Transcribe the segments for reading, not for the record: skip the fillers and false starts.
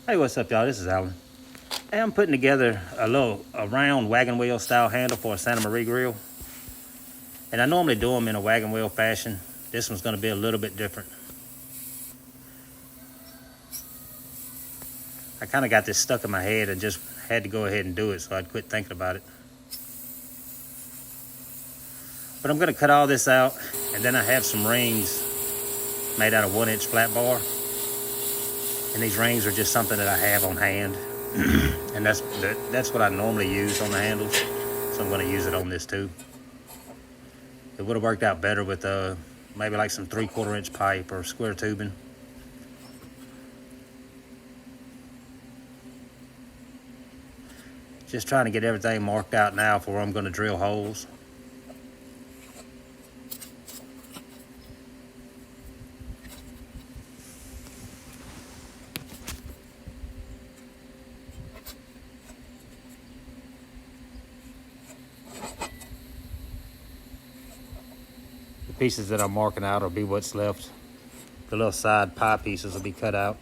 Hey, what's up, y'all? This is Alan. Hey, I'm putting together a round wagon wheel style handle for a Santa Maria grill. And I normally do them in a wagon wheel fashion. This one's going to be a little bit different. I kind of got this stuck in my head and just had to go ahead and do it, so I'd quit thinking about it. But I'm going to cut all this out, and then I have some rings made out of 1-inch flat bar. And these rings are just something that I have on hand. And that's what I normally use on the handles. So I'm going to use it on this too. It would have worked out better with maybe like some 3/4 inch pipe or square tubing. Just trying to get everything marked out now for where I'm going to drill holes. The pieces that I'm marking out will be what's left. The little side pie pieces will be cut out.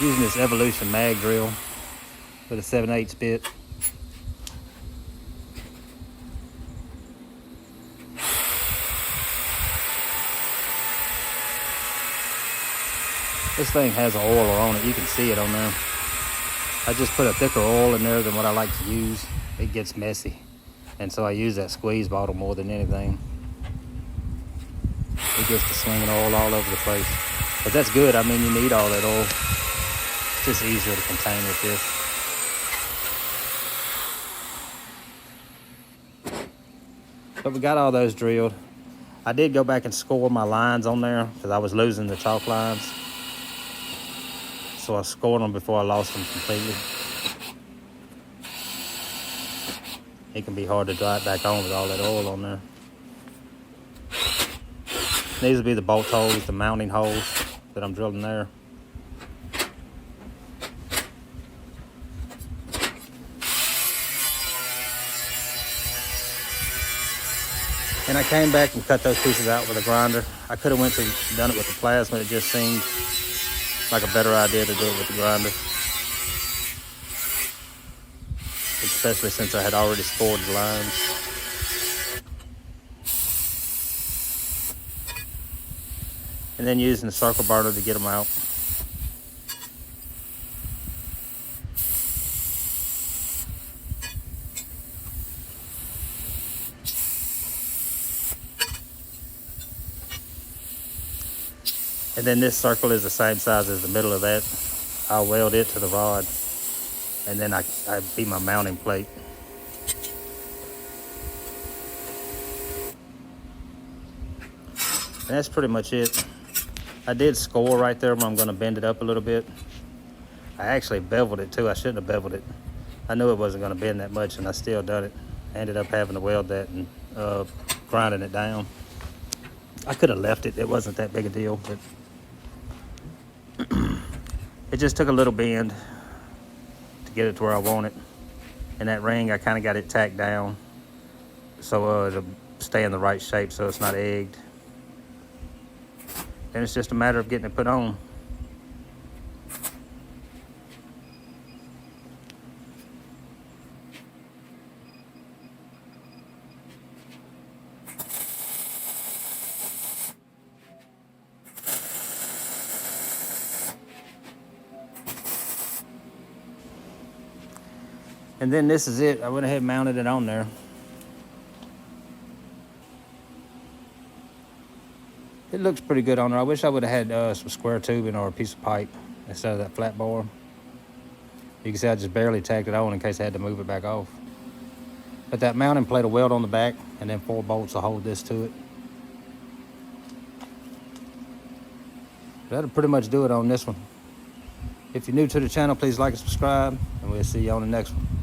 Using this Evolution mag drill with a 7/8 bit. This thing has an oiler on it, you can see it on there. I just put a thicker oil in there than what I like to use. It gets messy, and so I use that squeeze bottle more than anything. It gets to slinging oil all over the place. But that's good, I mean, you need all that oil. It's just easier to contain with this. But we got all those drilled. I did go back and score my lines on there because I was losing the chalk lines. So I scored them before I lost them completely. It can be hard to dry it back on with all that oil on there. These will be the bolt holes, the mounting holes that I'm drilling there. And I came back and cut those pieces out with a grinder. I could have done it with the plasma. It just seemed like a better idea to do it with the grinder. Especially since I had already scored the lines. And then using the circle burner to get them out. And then this circle is the same size as the middle of that. I'll weld it to the rod, and then I be my mounting plate. And that's pretty much it. I did score right there where I'm going to bend it up a little bit. I actually beveled it too. I shouldn't have beveled it. I knew it wasn't going to bend that much, and I still done it. I ended up having to weld that and grinding it down. I could have left it. It wasn't that big a deal, but it just took a little bend to get it to where I want it. And that ring, I kind of got it tacked down so it'll stay in the right shape so it's not egged. And it's just a matter of getting it put on. And then this is it. I went ahead and mounted it on there. It looks pretty good on there. I wish I would have had some square tubing or a piece of pipe instead of that flat bar. You can see I just barely tacked it on in case I had to move it back off. But that mounting plate will weld on the back, and then 4 bolts will hold this to it. That'll pretty much do it on this one. If you're new to the channel, please like and subscribe, and we'll see you on the next one.